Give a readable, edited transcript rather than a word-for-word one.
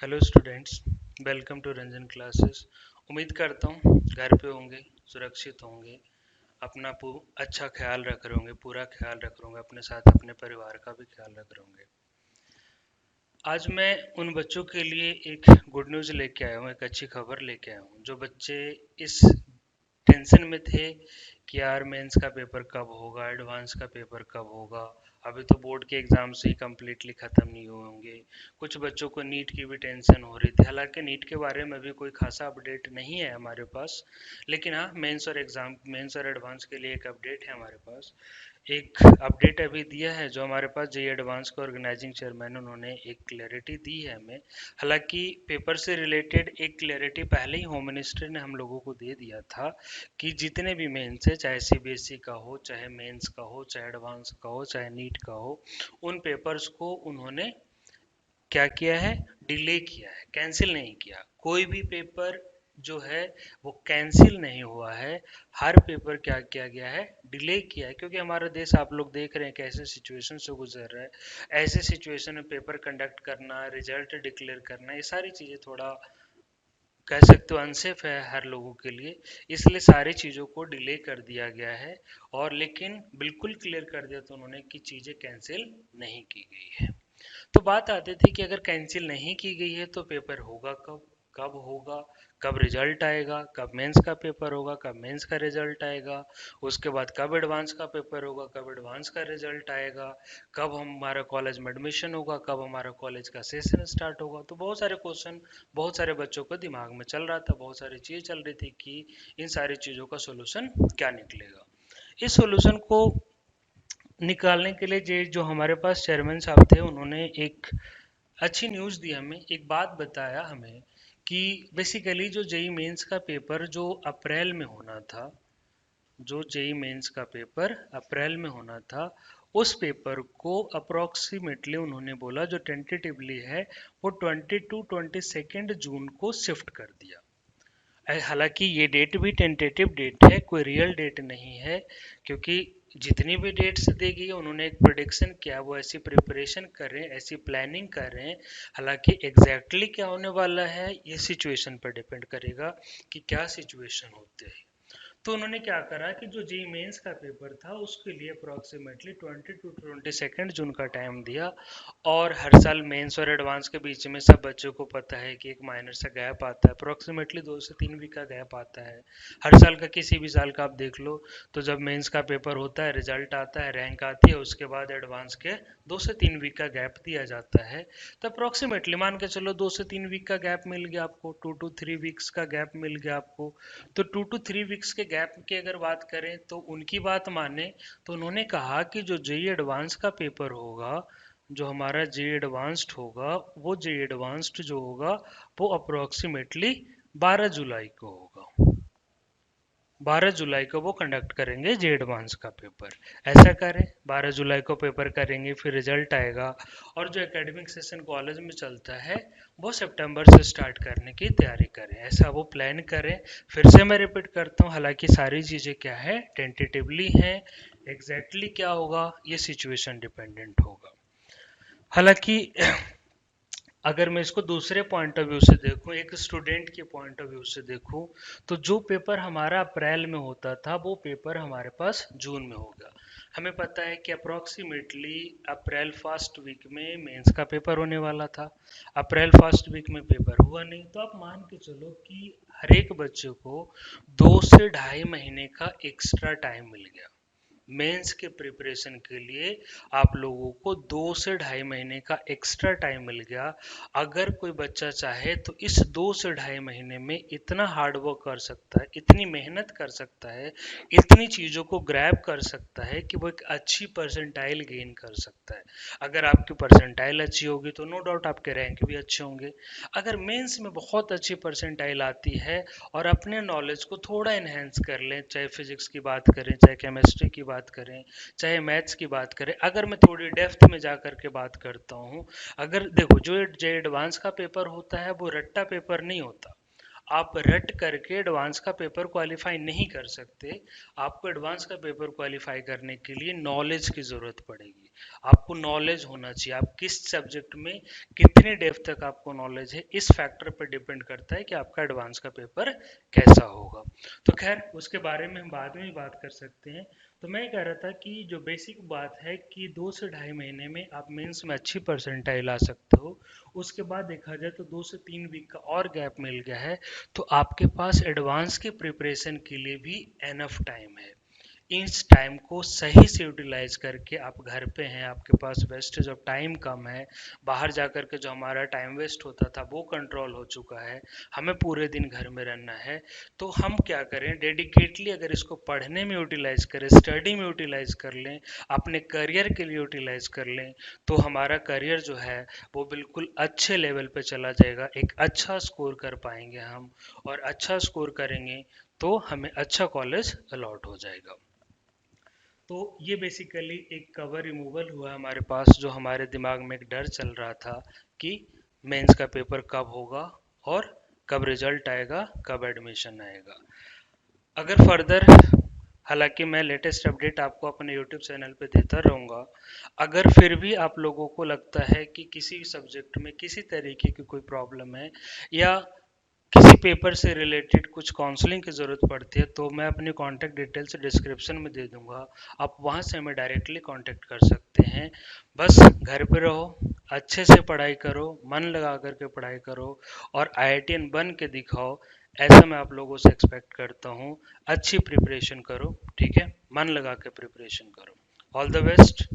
Hello students, welcome to Ranjan classes. उम्मीद करता हूँ घर पे होंगे, सुरक्षित होंगे, अपना अच्छा ख्याल रख रहे होंगे, पूरा ख्याल रख रहे होंगे, अपने साथ अपने परिवार का भी ख्याल रख रहे होंगे। आज मैं उन बच्चों के लिए एक गुड न्यूज़ लेके आया हूँ, एक अच्छी खबर लेके आया हूँ। जो बच्चे इस टेंशन में थे कि यार मेंस का पेपर कब होगा, एडवांस का पेपर कब होगा, अभी तो बोर्ड के एग्जाम्स ही कम्प्लीटली ख़त्म नहीं हुए होंगे। कुछ बच्चों को नीट की भी टेंशन हो रही थी। हालांकि नीट के बारे में भी कोई खासा अपडेट नहीं है हमारे पास, लेकिन हाँ मेंस और एडवांस के लिए एक अपडेट है हमारे पास। एक अपडेट अभी दिया है जो हमारे पास जेई एडवांस का ऑर्गेनाइजिंग चेयरमैन, उन्होंने एक क्लैरिटी दी है हमें। हालांकि पेपर से रिलेटेड एक क्लैरिटी पहले ही होम मिनिस्टर ने हम लोगों को दे दिया था कि जितने भी मेंस है, चाहे सीबीएसई का हो, चाहे मेंस का हो, चाहे एडवांस का हो, चाहे नीट का हो, उन पेपर्स को उन्होंने क्या किया है, डिले किया है, कैंसिल नहीं किया। कोई भी पेपर जो है वो कैंसिल नहीं हुआ है। हर पेपर क्या किया गया है, डिले किया है, क्योंकि हमारा देश आप लोग देख रहे हैं कैसे सिचुएशन से गुजर रहा है। ऐसे सिचुएशन में पेपर कंडक्ट करना, रिजल्ट डिक्लेयर करना, ये सारी चीज़ें थोड़ा कह सकते हो अनसेफ है हर लोगों के लिए। इसलिए सारी चीज़ों को डिले कर दिया गया है। और लेकिन बिल्कुल क्लियर कर दिया तो उन्होंने कि चीज़ें कैंसिल नहीं की गई है। तो बात आती थी कि अगर कैंसिल नहीं की गई है तो पेपर होगा कब, कब होगा, कब रिजल्ट आएगा, कब मेंस का पेपर होगा, कब मेंस का रिजल्ट आएगा, उसके बाद कब एडवांस का पेपर होगा, कब एडवांस का रिजल्ट आएगा, कब हमारा कॉलेज में एडमिशन होगा, कब हमारा कॉलेज का सेशन स्टार्ट होगा। तो बहुत सारे क्वेश्चन बहुत सारे बच्चों को दिमाग में चल रहा था, बहुत सारी चीज़ चल रही थी कि इन सारी चीज़ों का सोल्यूशन क्या निकलेगा। इस सोल्यूशन को निकालने के लिए जो हमारे पास चेयरमैन साहब थे, उन्होंने एक अच्छी न्यूज़ दी हमें, एक बात बताया हमें कि बेसिकली जो जेई मेंस का पेपर जो अप्रैल में होना था, जो जेई मेंस का पेपर अप्रैल में होना था, उस पेपर को अप्रोक्सीमेटली उन्होंने बोला जो टेंटेटिवली है वो 22-22 जून को शिफ्ट कर दिया। हालांकि ये डेट भी टेंटेटिव डेट है, कोई रियल डेट नहीं है, क्योंकि जितनी भी डेट्स दी गई उन्होंने एक प्रोडिक्शन किया, वो ऐसी प्रिपरेशन कर रहे हैं, ऐसी प्लानिंग कर रहे हैं। हालांकि एग्जैक्टली क्या होने वाला है ये सिचुएशन पर डिपेंड करेगा कि क्या सिचुएशन होते हैं। तो उन्होंने क्या करा कि जो जेई मेंस का पेपर था उसके लिए अप्रोक्सीमेटली 20-22 जून का टाइम दिया। और हर साल मेंस और एडवांस के बीच में सब बच्चों को पता है कि एक माइनर सा गैप आता है, अप्रोक्सीमेटली 2 से 3 वीक का गैप आता है। हर साल का किसी भी साल का आप देख लो, तो जब मेंस का पेपर होता है, रिजल्ट आता है, रैंक आती है, उसके बाद एडवांस के 2 से 3 वीक का गैप दिया जाता है। तो अप्रोक्सीमेटली मान के चलो 2 से 3 वीक का गैप मिल गया आपको, 2 to 3 वीक्स का गैप मिल गया आपको। तो 2 to 3 वीक्स के गैप की अगर बात करें तो उनकी बात माने तो उन्होंने कहा कि जो जेई एडवांस का पेपर होगा, जो हमारा जेई एडवांस्ड होगा, वो जेई एडवांस्ड जो होगा वो अप्रोक्सीमेटली 12 जुलाई को होगा। 12 जुलाई को वो कंडक्ट करेंगे जे एडवांस का पेपर। ऐसा करें, 12 जुलाई को पेपर करेंगे, फिर रिजल्ट आएगा, और जो एकेडमिक सेशन कॉलेज में चलता है वो सितंबर से स्टार्ट करने की तैयारी करें, ऐसा वो प्लान करें। फिर से मैं रिपीट करता हूँ, हालांकि सारी चीज़ें क्या है, टेंटेटिवली हैं। एग्जैक्टली क्या होगा ये सिचुएशन डिपेंडेंट होगा। हालांकि अगर मैं इसको दूसरे पॉइंट ऑफ व्यू से देखूं, एक स्टूडेंट के पॉइंट ऑफ व्यू से देखूं, तो जो पेपर हमारा अप्रैल में होता था वो पेपर हमारे पास जून में होगा। हमें पता है कि अप्रोक्सीमेटली अप्रैल फर्स्ट वीक में मेंस का पेपर होने वाला था। अप्रैल फर्स्ट वीक में पेपर हुआ नहीं, तो आप मान के चलो कि हर एक बच्चे को 2 से ढाई महीने का एक्स्ट्रा टाइम मिल गया। मेंस के प्रिपरेशन के लिए आप लोगों को 2 से ढाई महीने का एक्स्ट्रा टाइम मिल गया। अगर कोई बच्चा चाहे तो इस 2 से ढाई महीने में इतना हार्ड वर्क कर सकता है, इतनी मेहनत कर सकता है, इतनी चीज़ों को ग्रैब कर सकता है कि वो एक अच्छी परसेंटाइल गेन कर सकता है। अगर आपकी परसेंटाइल अच्छी होगी तो नो डाउट आपके रैंक भी अच्छे होंगे। अगर मेंस में बहुत अच्छी परसेंटाइल आती है और अपने नॉलेज को थोड़ा इन्हेंस कर लें, चाहे फिजिक्स की बात करें, चाहे केमिस्ट्री की बात करें, चाहे मैथ्स की बात करें, अगर मैं थोड़ी डेप्थ में जा करके बात करता हूँ, अगर देखो जो जे एडवांस का पेपर होता है वो रट्टा पेपर नहीं होता। आप रट करके एडवांस का पेपर क्वालिफाई नहीं कर सकते। आपको एडवांस का पेपर क्वालिफाई करने के लिए नॉलेज की ज़रूरत पड़ेगी। आपको नॉलेज होना चाहिए, आप किस सब्जेक्ट में कितने डेप्थ तक आपको नॉलेज है, इस फैक्टर पर डिपेंड करता है कि आपका एडवांस का पेपर कैसा होगा। तो खैर उसके बारे में हम बाद में ही बात कर सकते हैं। तो मैं कह रहा था कि जो बेसिक बात है कि 2 से ढाई महीने में आप मेंस में अच्छी परसेंटाइल ला सकते हो। उसके बाद देखा जाए तो 2 से 3 वीक का और गैप मिल गया है, तो आपके पास एडवांस की प्रिपरेशन के लिए भी एनफ टाइम है। इस टाइम को सही से यूटिलाइज करके, आप घर पे हैं, आपके पास वेस्टेज ऑफ टाइम कम है, बाहर जाकर के जो हमारा टाइम वेस्ट होता था वो कंट्रोल हो चुका है, हमें पूरे दिन घर में रहना है। तो हम क्या करें, डेडिकेटली अगर इसको पढ़ने में यूटिलाइज करें, स्टडी में यूटिलाइज कर लें, अपने करियर के लिए यूटिलाइज कर लें, तो हमारा करियर जो है वो बिल्कुल अच्छे लेवल पे चला जाएगा, एक अच्छा स्कोर कर पाएंगे हम, और अच्छा स्कोर करेंगे तो हमें अच्छा कॉलेज अलॉट हो जाएगा। तो ये बेसिकली एक कवर रिमूवल हुआ हमारे पास, जो हमारे दिमाग में एक डर चल रहा था कि मेंस का पेपर कब होगा और कब रिजल्ट आएगा, कब एडमिशन आएगा। अगर फर्दर, हालांकि मैं लेटेस्ट अपडेट आपको अपने यूट्यूब चैनल पे देता रहूँगा, अगर फिर भी आप लोगों को लगता है कि किसी सब्जेक्ट में किसी तरीके की कोई प्रॉब्लम है, या किसी पेपर से रिलेटेड कुछ काउंसलिंग की ज़रूरत पड़ती है, तो मैं अपनी कॉन्टैक्ट डिटेल्स डिस्क्रिप्शन में दे दूंगा, आप वहां से हमें डायरेक्टली कांटेक्ट कर सकते हैं। बस घर पे रहो, अच्छे से पढ़ाई करो, मन लगा करके पढ़ाई करो, और आईआईटीएन बन के दिखाओ, ऐसा मैं आप लोगों से एक्सपेक्ट करता हूँ। अच्छी प्रिपरेशन करो, ठीक है, मन लगा के प्रिपरेशन करो। All the best.